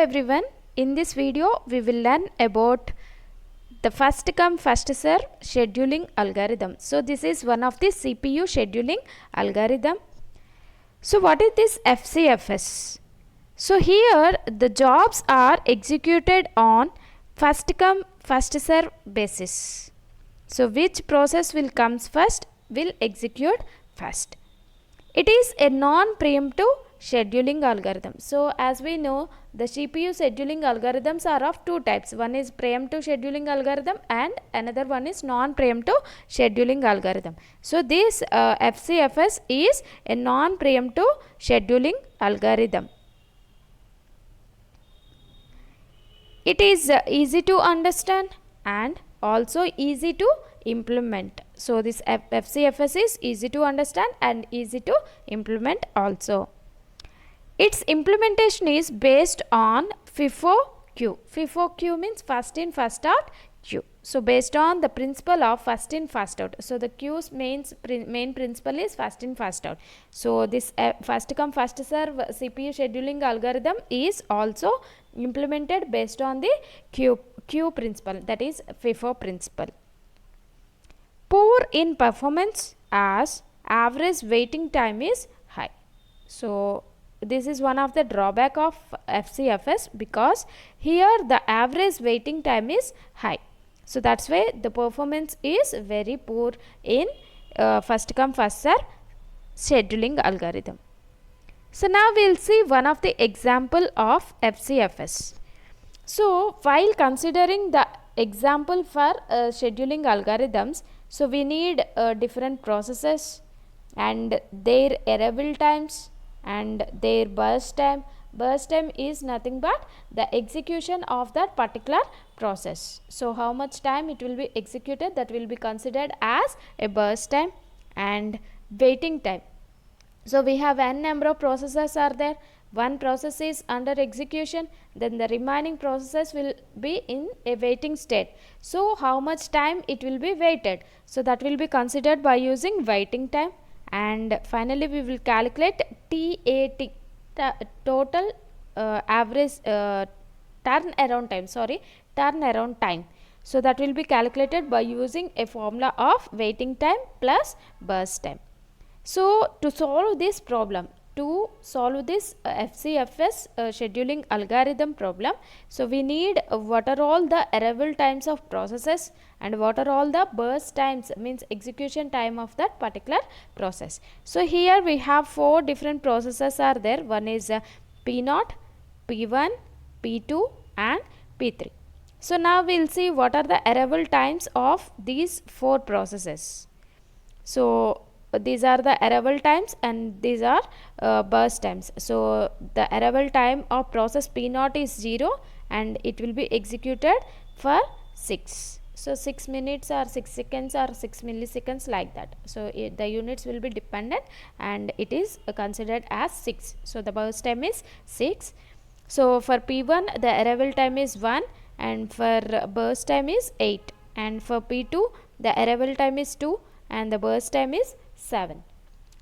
everyone, in this video we will learn about the first come first serve scheduling algorithm. So this is one of the CPU scheduling algorithm. So what is this FCFS? So here the jobs are executed on first come first serve basis. So which process will comes first will execute first. It is a non-preemptive scheduling algorithm. So as we know, the CPU scheduling algorithms are of two types. One is preemptive scheduling algorithm and another one is non-preemptive scheduling algorithm. So this FCFS is a non-preemptive scheduling algorithm. It is easy to understand and also easy to implement. So this FCFS is easy to understand and easy to implement also. Its implementation is based on FIFO-Q. FIFO-Q means first in first out Q. So based on the principle of first in first out. So the Q's main principle is first in first out. So this first come first serve CPU scheduling algorithm is also implemented based on the Q principle, that is FIFO principle. Poor in performance as average waiting time is high. So this is one of the drawback of FCFS, because here the average waiting time is high. So that's why the performance is very poor in first come first serve scheduling algorithm. So now we'll see one of the example of FCFS. So while considering the example for scheduling algorithms, so we need different processes and their arrival times and their burst time. Burst time is nothing but the execution of that particular process. So how much time it will be executed, that will be considered as a burst time. And waiting time. So we have n number of processes are there. One process is under execution, then the remaining processes will be in a waiting state. So how much time it will be waited, so that will be considered by using waiting time. And finally we will calculate TAT, total average turnaround time. So that will be calculated by using a formula of waiting time plus burst time. So to solve this problem, FCFS scheduling algorithm problem, so we need what are all the arrival times of processes and what are all the burst times, means execution time of that particular process. So here we have four different processes are there. One is P0, P1, P2 and P3. So now we will see what are the arrival times of these four processes. So these are the arrival times and these are burst times. So the arrival time of process P0 is 0 and it will be executed for 6. So 6 minutes or 6 seconds or 6 milliseconds, like that. So the units will be dependent and it is considered as 6. So the burst time is 6. So for P1 the arrival time is 1 and for burst time is 8, and for P2 the arrival time is 2 and the burst time is 7.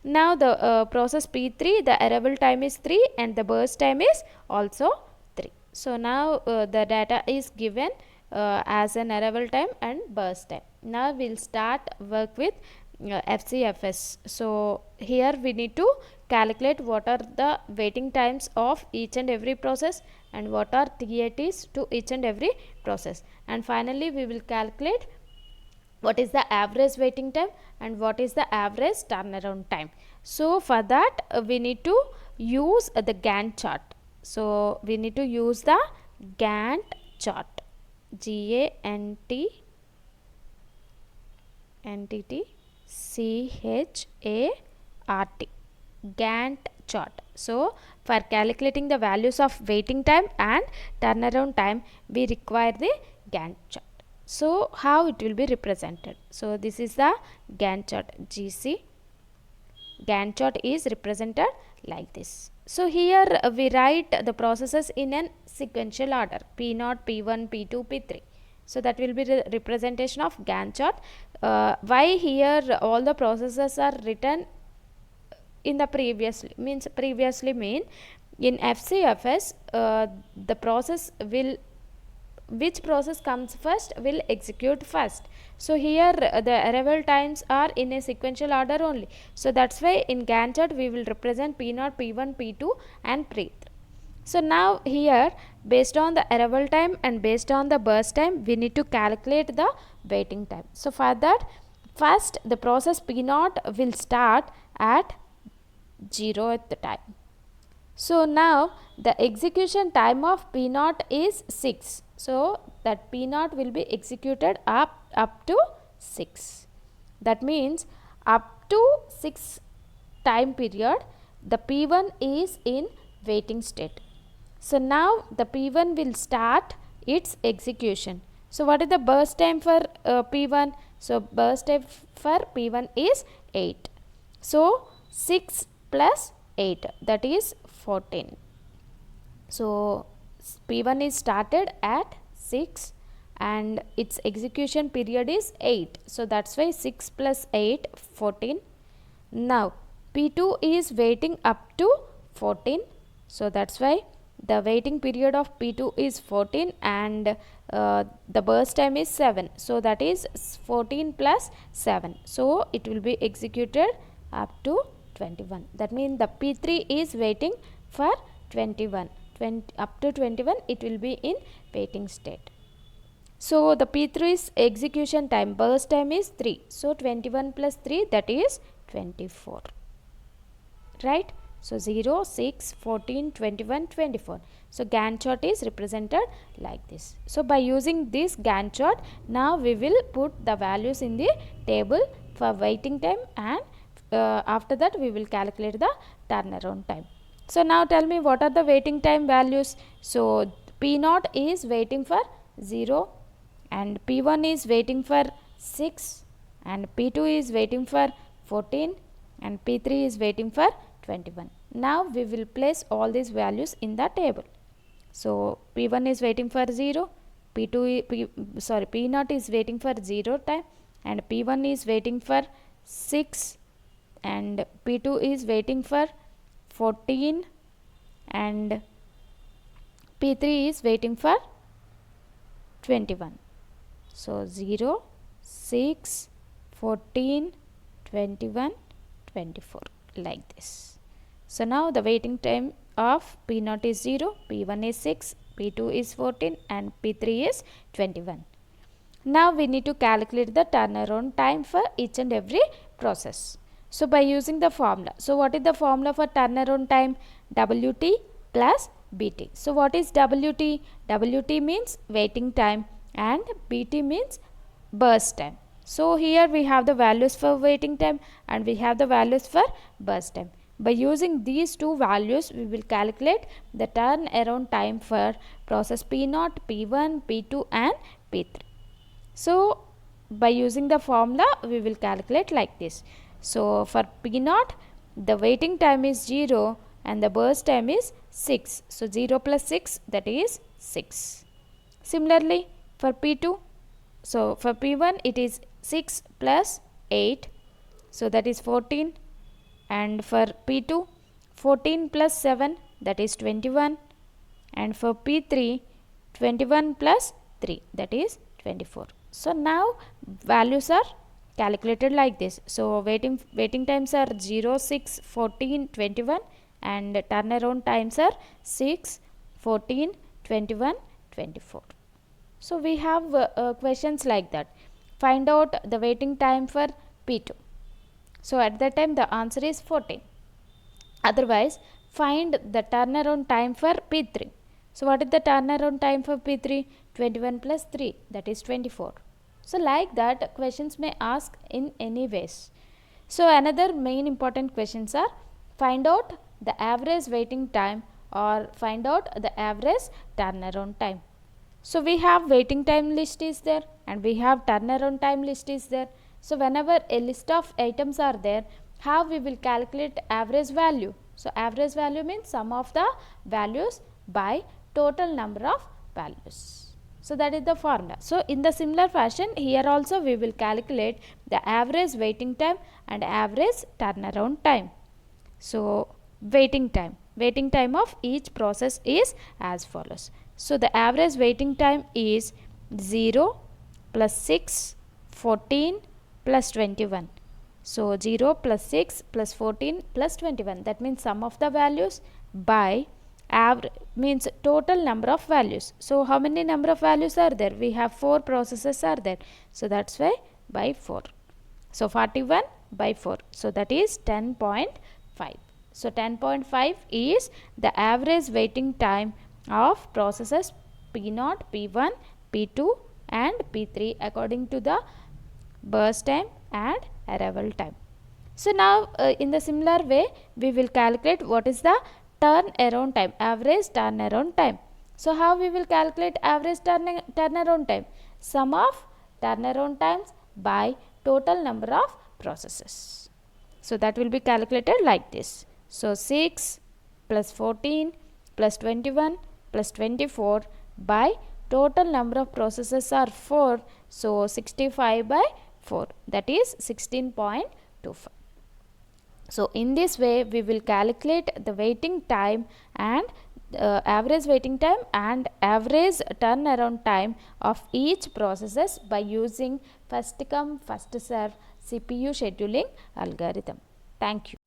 Now the process P3, the arrival time is 3 and the burst time is also 3. So now the data is given as an arrival time and burst time. Now we'll start work with FCFS. So here we need to calculate what are the waiting times of each and every process and what are TATs to each and every process, and finally we will calculate what is the average waiting time and what is the average turnaround time. So for that we need to use the Gantt chart. So we need to use the Gantt chart, GANTT, Gantt chart. So for calculating the values of waiting time and turnaround time, we require the Gantt chart. So how it will be represented? So this is the Gantt chart. Gantt chart is represented like this. So here we write the processes in a sequential order: P0, P1, P2, P3. So that will be the representation of Gantt chart. Why here all the processes are written in the previously mean In FCFS, the process will, which process comes first will execute first. So here the arrival times are in a sequential order only. So that's why in Gantt chart we will represent P0, P1, P2 and P3. So now here, based on the arrival time and based on the burst time, we need to calculate the waiting time. So for that, first the process P0 will start at 0th time. So now the execution time of P0 is 6. So that P0 will be executed up to 6. That means up to 6 time period the P1 is in waiting state. So now the P1 will start its execution. So what is the burst time for P1? So burst time for P1 is 8. So 6 plus 8, that is 14. So P1 is started at 6 and its execution period is 8. So that's why 6 plus 8, 14. Now P2 is waiting up to 14. So that's why the waiting period of P2 is 14 and the burst time is 7. So that is 14 plus 7. So it will be executed up to 21. That means the P3 is waiting for 21. Up to 21 it will be in waiting state. So the P3's execution time, burst time is 3. So 21 plus 3, that is 24. Right? So 0, 6, 14, 21, 24. So Gantt chart is represented like this. So by using this Gantt chart, now we will put the values in the table for waiting time, and after that we will calculate the turnaround time. So now tell me, what are the waiting time values? So P0 is waiting for 0 and P1 is waiting for 6 and P2 is waiting for 14 and P3 is waiting for 21. Now we will place all these values in the table. So P1 is waiting for 0, P0 is waiting for 0 time and P1 is waiting for 6 and P2 is waiting for 14 and P3 is waiting for 21. So 0, 6, 14, 21, 24, like this. So now the waiting time of P0 is 0, P1 is 6, P2 is 14 and P3 is 21. Now we need to calculate the turnaround time for each and every process. So by using the formula. So what is the formula for turnaround time? WT plus BT. So what is WT? WT means waiting time and BT means burst time. So here we have the values for waiting time and we have the values for burst time. By using these two values, we will calculate the turnaround time for process P0, P1, P2 and P3. So by using the formula, we will calculate like this. So for P0, the waiting time is 0 and the burst time is 6. So 0 plus 6, that is 6. Similarly for P2, so for P1 it is 6 plus 8, so that is 14, and for P2 14 plus 7, that is 21, and for P3 21 plus 3, that is 24. So now values are calculated like this. So waiting times are 0, 6, 14, 21 and turnaround times are 6, 14, 21, 24. So we have questions like that. Find out the waiting time for P2. So at that time the answer is 14. Otherwise, find the turnaround time for P3. So what is the turnaround time for P3? 21 plus 3, that is 24. So like that, questions may ask in any ways. So another main important questions are, find out the average waiting time or find out the average turnaround time. So we have waiting time list is there and we have turnaround time list is there. So whenever a list of items are there, how we will calculate average value? So average value means sum of the values by total number of values. So that is the formula. So in the similar fashion, here also we will calculate the average waiting time and average turnaround time. So waiting time. waiting time of each process is as follows. So the average waiting time is 0 plus 6 14 plus 21. So 0 plus 6 plus 14 plus 21, that means sum of the values by average means total number of values. So how many number of values are there? We have 4 processes are there, so that's why by 4. So 41 by 4, so that is 10.5. So 10.5 is the average waiting time of processes P0, P1, P2 and P3 according to the burst time and arrival time. So now in the similar way we will calculate what is the turnaround time, average turnaround time. So how we will calculate average turnaround time? Sum of turnaround times by total number of processes. So that will be calculated like this. So 6 plus 14 plus 21 plus 24 by total number of processes are 4. So 65 by 4, that is 16.25. So in this way we will calculate the waiting time and average waiting time and average turnaround time of each processes by using first come first serve CPU scheduling algorithm. Thank you.